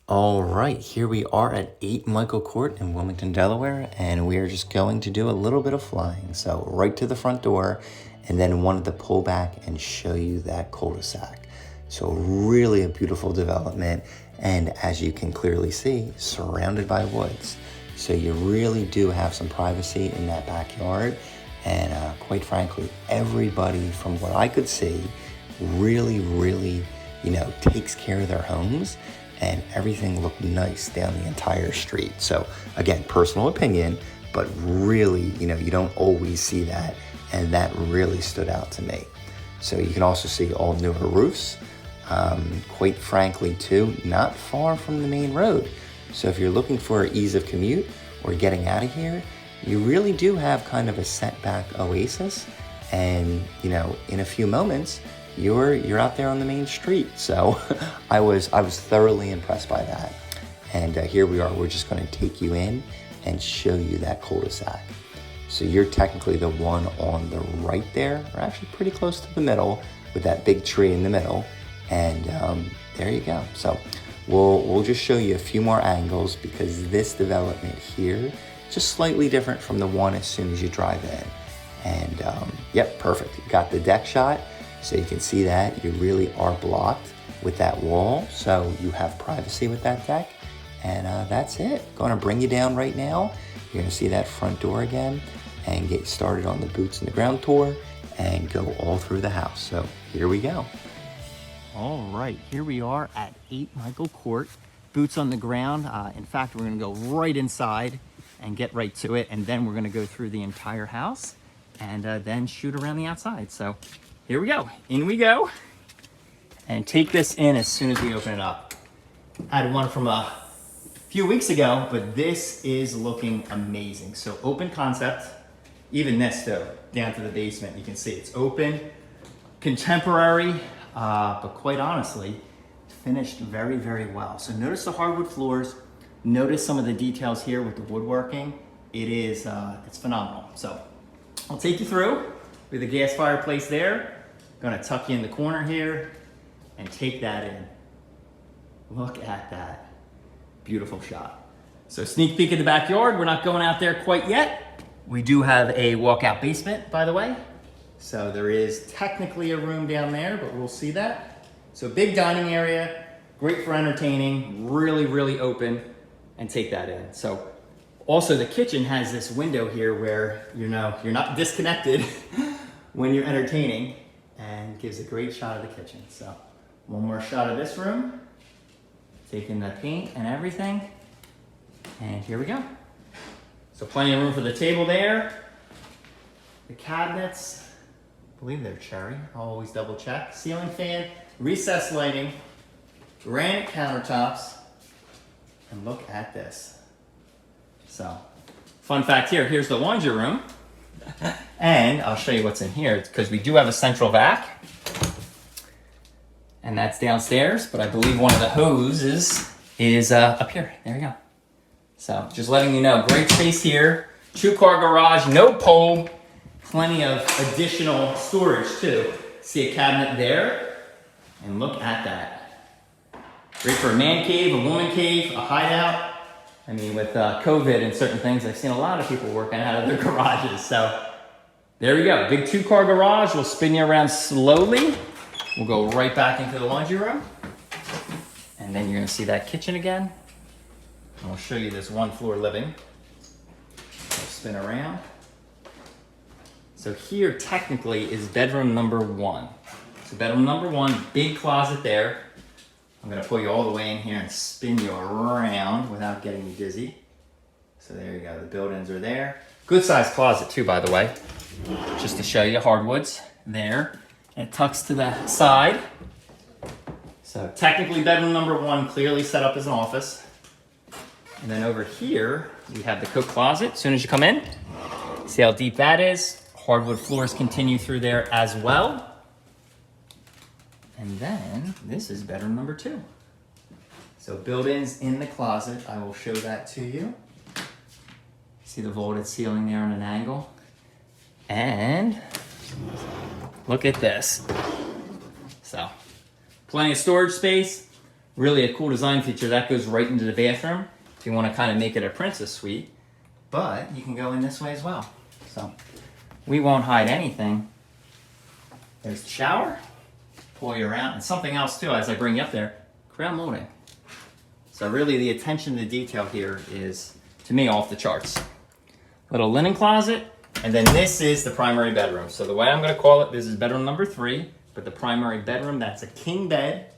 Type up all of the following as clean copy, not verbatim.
All right, here we are at 8 Michael Court in Wilmington, Delaware, and we are just going to do a little bit of flying. So right to the front door, and then wanted to pull back and show you that cul-de-sac. So really a beautiful development, and as you can clearly see, surrounded by woods. So you really do have some privacy in that backyard, and quite frankly, everybody from what I could see really, takes care of their homes, and everything looked nice down the entire street. So again, personal opinion, but really, you don't always see that, and that really stood out to me. So you can also see all newer roofs, quite frankly too, not far from the main road. So if you're looking for ease of commute or getting out of here, you really do have kind of a setback oasis, and in a few moments, you're out there on the main street. So I was thoroughly impressed by that. And here we are. We're just going to take you in and show you that cul-de-sac. So you're technically the one on the right there, or actually pretty close to the middle, with that big tree in the middle. And there you go. So we'll just show you a few more angles, because this development here is just slightly different from the one as soon as you drive in. And yep, perfect. You got the deck shot. So you can see that you really are blocked with that wall. So you have privacy with that deck. And that's it. Going to bring you down right now. You're going to see that front door again and get started on the boots in the ground tour and go all through the house. So here we go. All right, here we are at 8 Michael Court, boots on the ground. In fact, we're going to go right inside and get right to it. And then we're going to go through the entire house and then shoot around the outside. So here we go. In we go. And take this in as soon as we open it up. I had one from a few weeks ago, but this is looking amazing. So open concept, even this though, down to the basement. You can see it's open, contemporary, but quite honestly, finished very, very well. So notice the hardwood floors. Notice some of the details here with the woodworking. It is, it's phenomenal. So I'll take you through with the gas fireplace there. Gonna tuck you in the corner here and take that in. Look at that beautiful shot. So sneak peek of the backyard. We're not going out there quite yet. We do have a walkout basement, by the way. So there is technically a room down there, but we'll see that. So big dining area, great for entertaining, really, really open, and take that in. So also the kitchen has this window here where you're not disconnected when you're entertaining, and gives a great shot of the kitchen. So one more shot of this room, taking the paint and everything, and here we go. So plenty of room for the table there. The cabinets, I believe they're cherry, I'll always double check. Ceiling fan, recessed lighting, granite countertops, and look at this. So, fun fact here, here's the laundry room. And I'll show you what's in here, because we do have a central vac. And that's downstairs, but I believe one of the hoses is up here. There we go. So just letting you know, great space here. 2-car garage, no pole. Plenty of additional storage too. See a cabinet there, and look at that. Great for a man cave, a woman cave, a hideout. I mean, with COVID and certain things, I've seen a lot of people working out of their garages. So there we go. Big 2-car garage. We'll spin you around slowly. We'll go right back into the laundry room. And then you're going to see that kitchen again. And we'll show you this 1-floor living. We'll spin around. So here technically is bedroom number 1. So bedroom number 1, big closet there. I'm going to pull you all the way in here and spin you around without getting you dizzy. So there you go, the built-ins are there. Good sized closet too, by the way. Just to show you, hardwoods there. And it tucks to the side. So technically bedroom number 1 clearly set up as an office. And then over here, we have the coat closet as soon as you come in. See how deep that is? Hardwood floors continue through there as well. And then this is bedroom number 2. So built-ins in the closet. I will show that to you. See the vaulted ceiling there on an angle. And look at this. So plenty of storage space. Really a cool design feature that goes right into the bathroom if you want to kind of make it a princess suite. But you can go in this way as well. So we won't hide anything. There's the shower. Pull you around. And something else too, as I bring you up there, crown molding. So really the attention to detail here is, to me, off the charts. Little linen closet. And then this is the primary bedroom. So the way I'm going to call it, this is bedroom number 3. But the primary bedroom, that's a king bed.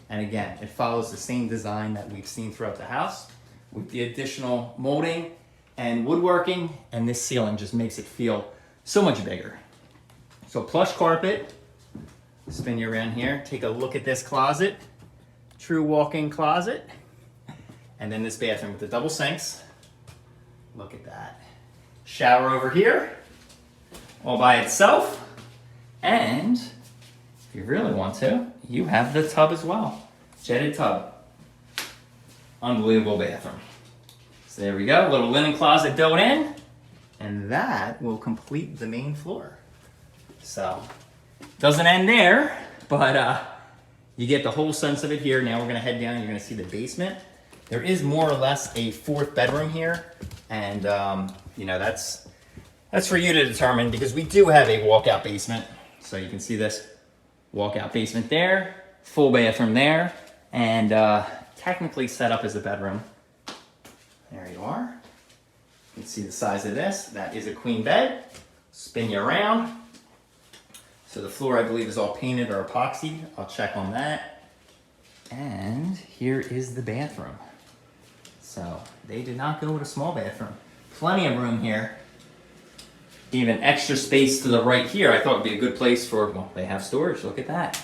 And again, it follows the same design that we've seen throughout the house with the additional molding and woodworking, and this ceiling just makes it feel so much bigger. So plush carpet, spin you around here, take a look at this closet, true walk-in closet, and then this bathroom with the double sinks. Look at that. Shower over here, all by itself, and if you really want to, you have the tub as well, jetted tub. Unbelievable bathroom. So there we go, little linen closet built in, and that will complete the main floor. So, doesn't end there, but you get the whole sense of it here. Now we're gonna head down, you're gonna see the basement. There is more or less a 4th bedroom here, and you know, that's for you to determine, because we do have a walkout basement. So you can see this walkout basement there, full bathroom there, and technically set up as a bedroom. There you are. You can see the size of this. That is a queen bed. Spin you around. So the floor, I believe, is all painted or epoxy. I'll check on that. And here is the bathroom. So they did not go with a small bathroom. Plenty of room here. Even extra space to the right here. I thought would be a good place for, well, they have storage. Look at that.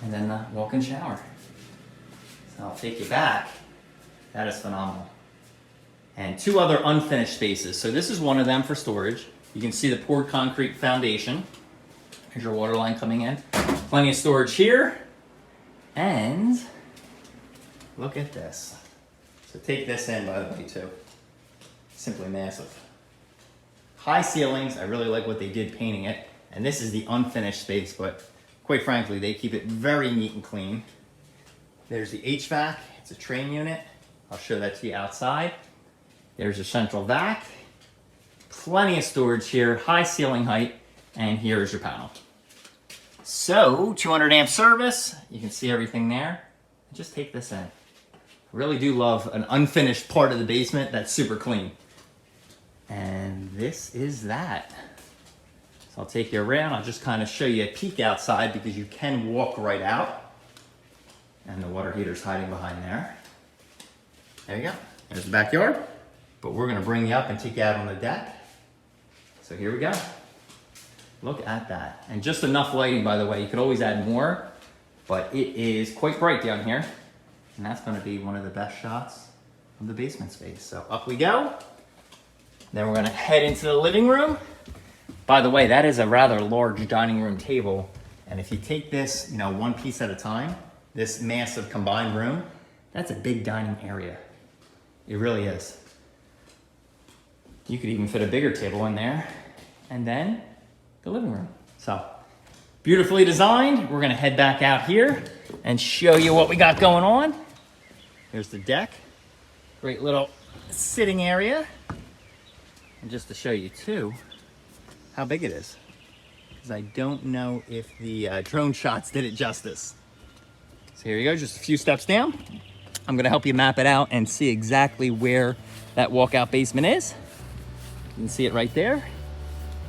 And then the walk-in shower. So I'll take you back. That is phenomenal. And 2 other unfinished spaces. So this is one of them for storage. You can see the poured concrete foundation. Here's your water line coming in. Plenty of storage here. And look at this. So take this in, by the way, too. Simply massive. High ceilings. I really like what they did painting it. And this is the unfinished space, but quite frankly, they keep it very neat and clean. There's the HVAC. It's a train unit. I'll show that to you outside. There's a central vac. Plenty of storage here, high ceiling height, and here's your panel. So, 200 amp service. You can see everything there. Just take this in. I really do love an unfinished part of the basement that's super clean. And this is that. So I'll take you around. I'll just kind of show you a peek outside because you can walk right out. And the water heater's hiding behind there. There you go. There's the backyard. But we're gonna bring you up and take you out on the deck. So here we go. Look at that. And just enough lighting, by the way. You could always add more, but it is quite bright down here. And that's gonna be one of the best shots of the basement space. So up we go. Then we're gonna head into the living room. By the way, that is a rather large dining room table. And if you take this, you know, one piece at a time, this massive combined room, that's a big dining area. It really is. You could even fit a bigger table in there. And then the living room. So beautifully designed. We're gonna head back out here and show you what we got going on. Here's the deck. Great little sitting area. And just to show you too, how big it is. Because I don't know if the drone shots did it justice. So here you go, just a few steps down. I'm gonna help you map it out and see exactly where that walkout basement is. You can see it right there.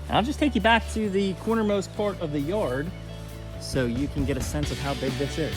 And I'll just take you back to the cornermost part of the yard so you can get a sense of how big this is.